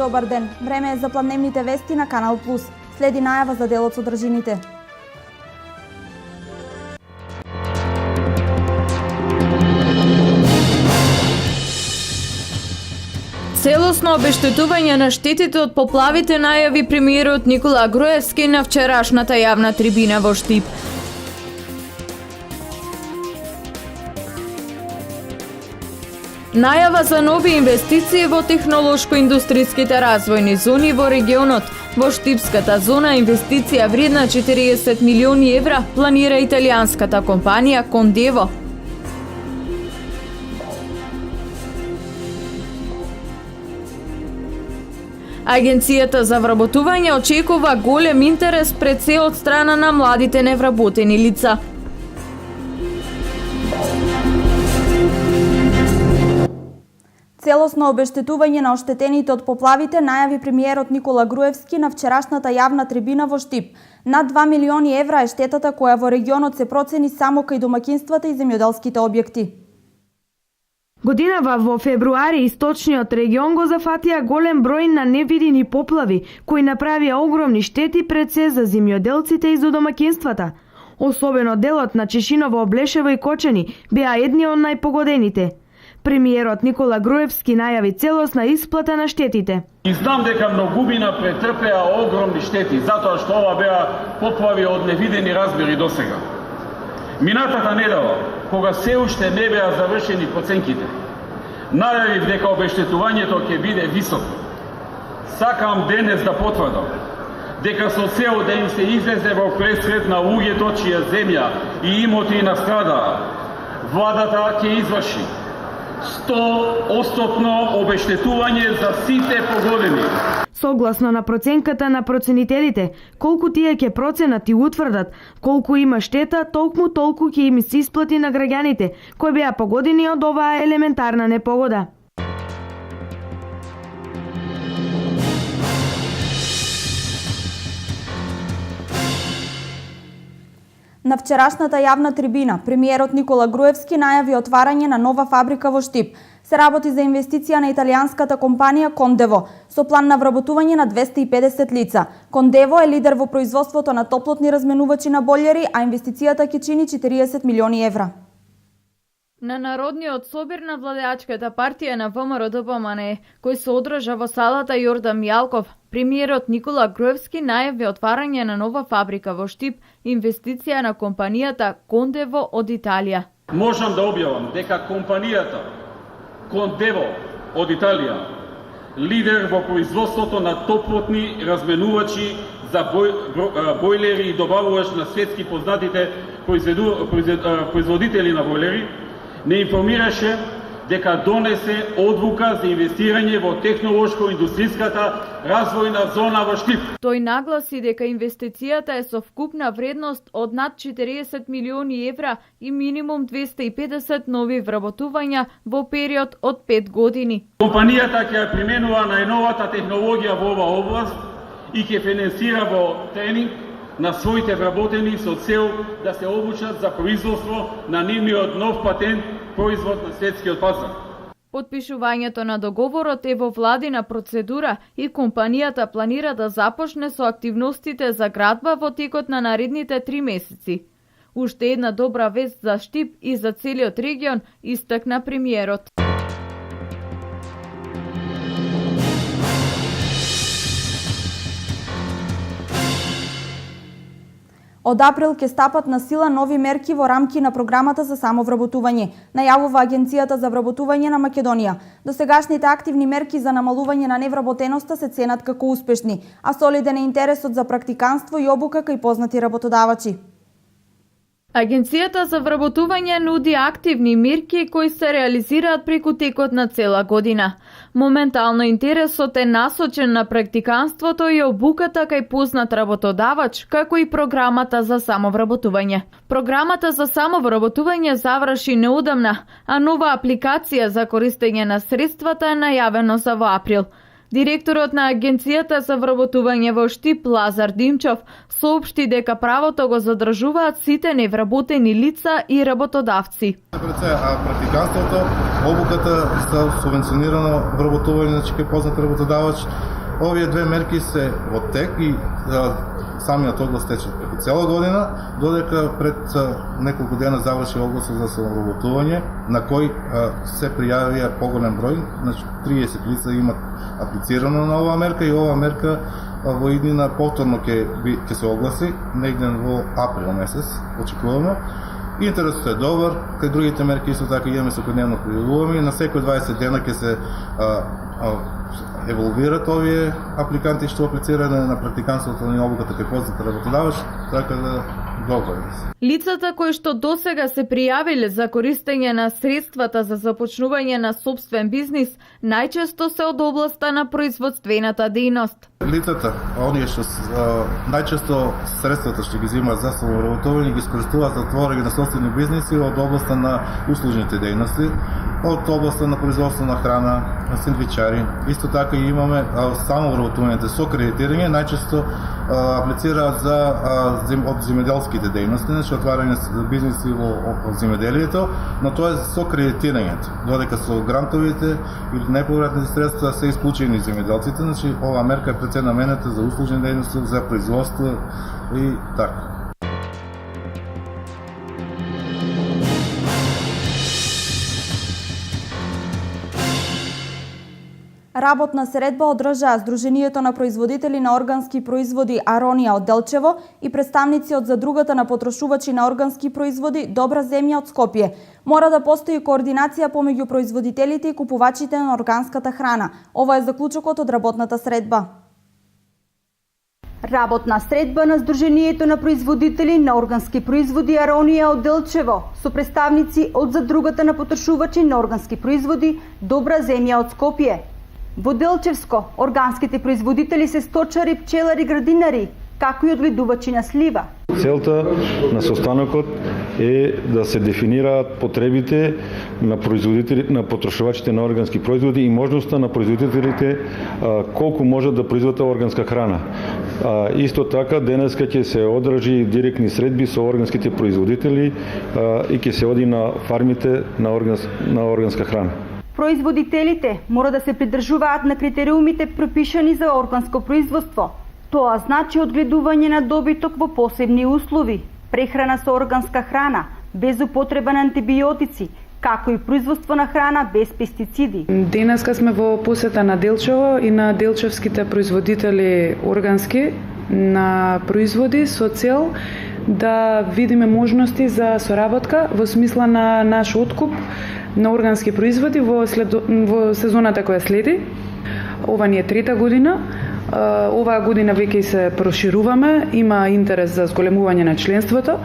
добар ден. Време е за пладневните вести на Канал Плюс. Следи најава за делот со држините. Целосно обештетување на штетите од поплавите најави премиерот Никола Груевски на вчерашната јавна трибина во Штип. Најава за нови инвестиции во технолошко-индустриските развојни зони во регионот. Во Штипската зона инвестиција вредна 40 милиони евра планира италијанската компанија Кондево. Агенцијата за вработување очекува голем интерес пред се од страна на младите невработени лица. Целосно обештетување на оштетените од поплавите најави премиерот Никола Груевски на вчерашната јавна трибина во Штип. Над 2 милиони евра е штетата која во регионот се процени само кај домаќинствата и земјоделските објекти. Годинава во февруари источниот регион го зафатија голем број на невидени поплави, кои направија огромни штети пред се за земјоделците и за домаќинствата. Особено делот на Чешиново, Облешево и Кочани беа едни од најпогодените. Премиерот Никола Груевски најави целосна исплата на штетите. И знам дека многумина претрпеа огромни штети, затоа што ова беа поплави од невидени размери досега. Минатата недела, кога се уште не беа завршени проценките, најавив дека обештетувањето ќе биде високо. Сакам денес да потврдам дека со цел да им се излезе во пресред на луѓето чија земја и имоти настрадаа, владата ќе изврши 100% обештетување за сите погодени. Согласно на проценката на проценителите, колку тие ќе проценат и утврдат колку има штета, толку ќе им се исплати на граѓаните кои беа погодени од оваа елементарна непогода. На вчерашната јавна трибина, премиерот Никола Груевски најави отварање на нова фабрика во Штип. Се работи за инвестиција на италијанската компанија Кондево, со план на вработување на 250 лица. Кондево е лидер во производството на топлотни разменувачи на бољери, а инвестицијата ќе чини 40 милиони евра. На Народниот собир на владеачката партија на ВМРО-ДПМНЕ, кој се одржа во салата Јордан Мијалков, премиерот Никола Груевски најави отварање на нова фабрика во Штип, инвестиција на компанијата Кондево од Италија. Можам да објавам дека компанијата Кондево од Италија, лидер во производството на топлотни разменувачи за бојлери и добавувач на светски познатите производители на бојлери, не информираше дека донесе одлука за инвестирање во технолошко-индустриската развојна зона во Штип. Тој нагласи дека инвестицијата е со вкупна вредност од над 40 милиони евра и минимум 250 нови вработувања во период од 5 години. Компанијата ќе применува најновата технологија во оваа област и ќе финансира во тренинг на своите вработени со цел да се обучат за производство на нивниот нов патент производ на светскиот пазар. Потпишувањето на договорот е во владина процедура и компанијата планира да започне со активностите за градба во текот на наредните 3 месеци. Уште една добра вест за Штип и за целиот регион, истакна премиерот. Од април ќе стапат на сила нови мерки во рамки на програмата за самовработување, најавува Агенцијата за вработување на Македонија. Досегашните активни мерки за намалување на невработеноста се ценат како успешни, а солиден е интересот за практиканство и обука кај познати работодавачи. Агенцијата за вработување нуди активни мерки кои се реализираат преку текот на цела година. Моментално интересот е насочен на практиканството и обуката кај познат работодавач, како и програмата за самовработување. Програмата за самовработување заврши неодамна, а нова апликација за користење на средствата е најавено за во април. Директорот на Агенцијата за вработување во Штип Лазар Димчов соопшти дека правото го задржуваат сите невработени лица и работодавци. Практиканството, обуката са субвенционирано вработување, значи ке познат работодавач. Овие две мерки се во тек и самиот оглас тече преку цела година, додека пред неколку дена заврши огласот за самовработување, на кој се пријавија поголем број, значи 30 лица имат аплицирано на оваа мерка и оваа мерка во иднина повторно ќе се огласи, негде во април месец, очекуваме. Интересот е добар, кај другите мерки исто така имаме секојдневно пријавуваме и на секој 20 дена ќе се еволвират овие апликанти што аплицираат на практиканството на обуката кај познат работодавач, така да добро е. Лицата кои што досега се пријавиле за користење на средствата за започнување на сопствен бизнис, најчесто се од областа на производствената дејност. Лицата, оние што најчесто средствата што ги земаат за самовработување ги искористуваат за отворање на сопствени бизниси од областа на услужните дејности, од областа на производство на храна, на сендвичари. Исто така и имаме самовработувањето со кредитирање, најчесто аплицираат за од земјоделските дејности, значи отварање на бизниси во земјоделието, но тоа е со кредитирањето. Додека со грантовите или неповратните средства се исклучени земјоделците, значи оваа мерка е намената за услужни дејности, за производство и така. Работна средба одржаа Сдруженијето на производители на органски производи Аронија од Делчево и представници од Задругата на потрошувачи на органски производи Добра земја од Скопје. Мора да постои координација помеѓу производителите и купувачите на органската храна. Ова е заклучокот од работната средба. Работна средба на Сдруженијето на производители на органски производи Аронија од Делчево со представници од Задругата на потрошувачи на органски производи Добра земја од Скопје. Во Делчевско, органските производители се сточари, пчелари, градинари, како и одгледувачи на слива. Целта на состанокот е да се дефинираат потребите на производители, на потрошувачите на органски производи и можноста на производителите колку можат да произведат органска храна. Исто така денеска ќе се одржи директни средби со органските производители и ќе се оди на фармите на органска храна. Производителите мора да се придржуваат на критериумите пропишани за органско производство. Тоа значи одгледување на добиток во посебни услови, прехрана со органска храна, без употреба на антибиотици, како и производство на храна без пестициди. Денеска сме во посета на Делчево и на делчевските производители органски на производи со цел да видиме можности за соработка во смисла на наш откуп на органски производи во сезоната која следи. Ова ни е трета година. Оваа година веќе се прошируваме, има интерес за зголемување на членството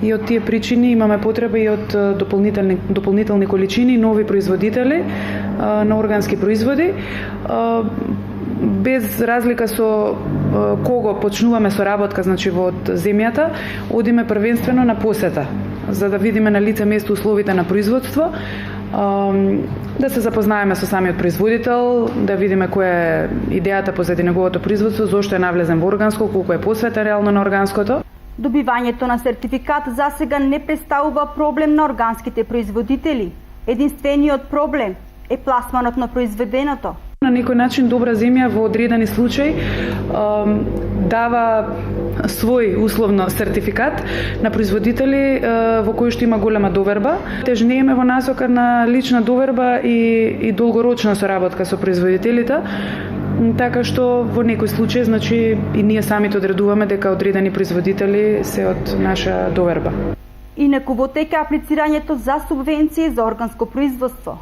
и од тие причини имаме потреба и од дополнителни количини нови производители на органски производи. Без разлика со кого почнуваме соработка, значи во земјата, одиме првенствено на посета, за да видиме на лице место условите на производство, да се запознаеме со самиот производител, да видиме која е идејата позади неговото производство, зошто е навлезен во органско, колку е посвета реално на органското. Добивањето на сертификат засега не представува проблем на органските производители. Единствениот проблем е пласманот на произведеното. На некој начин Добра земја во одредени случаи дава свој условно сертификат на производители во кој што има голема доверба. Тежнееме во насока на лична доверба и долгорочна соработка со производителите, така што во некој случај, значи и ние самите одредуваме дека одредени производители се од наша доверба. Инаку во тека аплицирањето за субвенции за органско производство.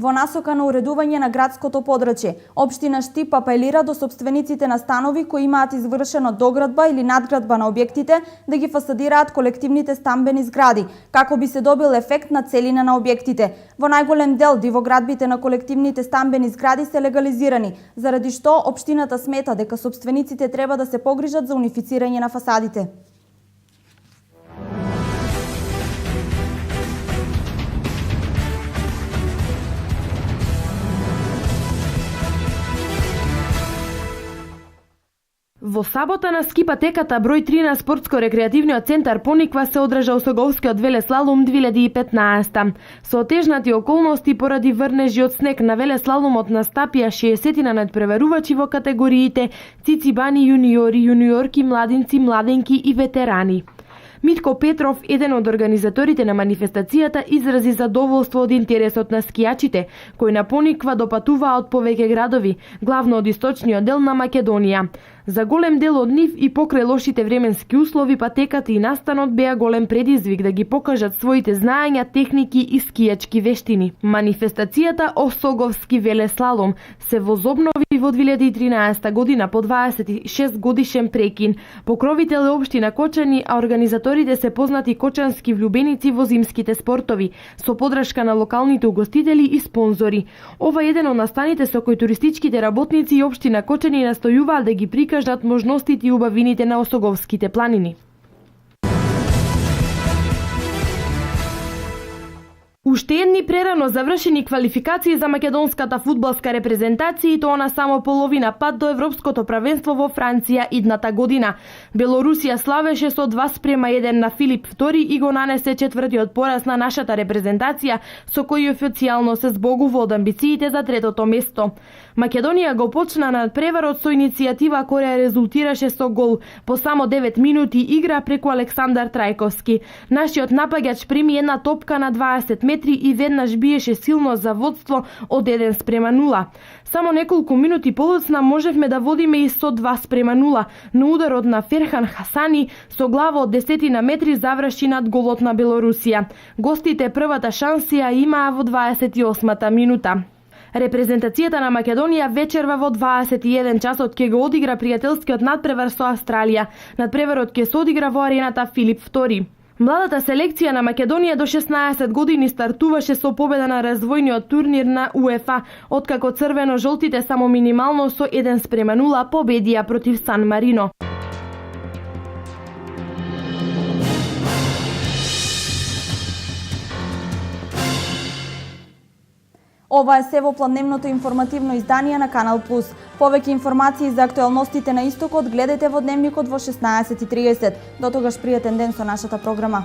Во насока на уредување на градското подрачје, општина Штип апелира до сопствениците на станови кои имаат извршено доградба или надградба на објектите да ги фасадираат колективните стамбени згради, како би се добил ефект на целина на објектите. Во најголем дел дивоградбите на колективните стамбени згради се легализирани, заради што општината смета дека сопствениците треба да се погрижат за унифицирање на фасадите. Во сабота на ски патеката број 3 на спортско-рекреативниот центар Пониква се одржа Осоговскиот велеслалом 2015. Со отежнати околности поради врнежи од снег на велеслаломот настапија 60 надпреварувачи во категориите цицибани јуниори, јуниорки, младинци, младенки и ветерани. Митко Петров, еден од организаторите на манифестацијата, изрази задоволство од интересот на скијачите, кои на Пониква допатуваа од повеќе градови, главно од источниот дел на Македонија. За голем дел од нив и покрај лошите временски услови, патеката и настанот беа голем предизвик да ги покажат своите знаења, техники и скијачки вештини. Манифестацијата Осоговски велеслалом се возобнови во 2013 година по 26 годишен прекин. Покровител е општина Кочани, а организаторите се познати кочански влюбеници во зимските спортови, со подршка на локалните угостители и спонзори. Ова е еден од настаните со кои туристичките работници и општина Кочани настојуваат да ги прикажат можностите и убавините на Осоговските планини. Уште едни прерано завршени квалификации за македонската фудбалска репрезентација и тоа на само половина пат до Европското правенство во Франција идната година. Белорусија славеше со 2:1 на Филип II и го нанесе четвртиот пораз на нашата репрезентација, со кој официјално се збогува од амбициите за третото место. Македонија го почна над преварот со иницијатива која резултираше со гол по само 9 минути игра преку Александар Трајковски. Нашиот напаѓач прими една топка на 20 метри и веднаш биеше силно за водство од 1:0. Само неколку минути подоцна можевме да водиме и со 2:0, но ударот на Ферхан Хасани со глава од 10 метри заврши над голот на Белорусија. Гостите првата шанса ја имаа во 28-та минута. Репрезентацијата на Македонија вечерва во 21 часот ќе го одигра пријателскиот надпревар со Австралија. Надпреварот ќе се одигра во арената Филип II. Младата селекција на Македонија до 16 години стартуваше со победа на развојниот турнир на УЕФА, откако црвено-жолтите само минимално со 1:0 победија против Сан Марино. Ова е се во планедневното информативно издание на Канал Плюс. Повеќе информации за актуелностите на истокот гледате во Дневникот во 16:30. До тогаш пријатен ден со нашата програма.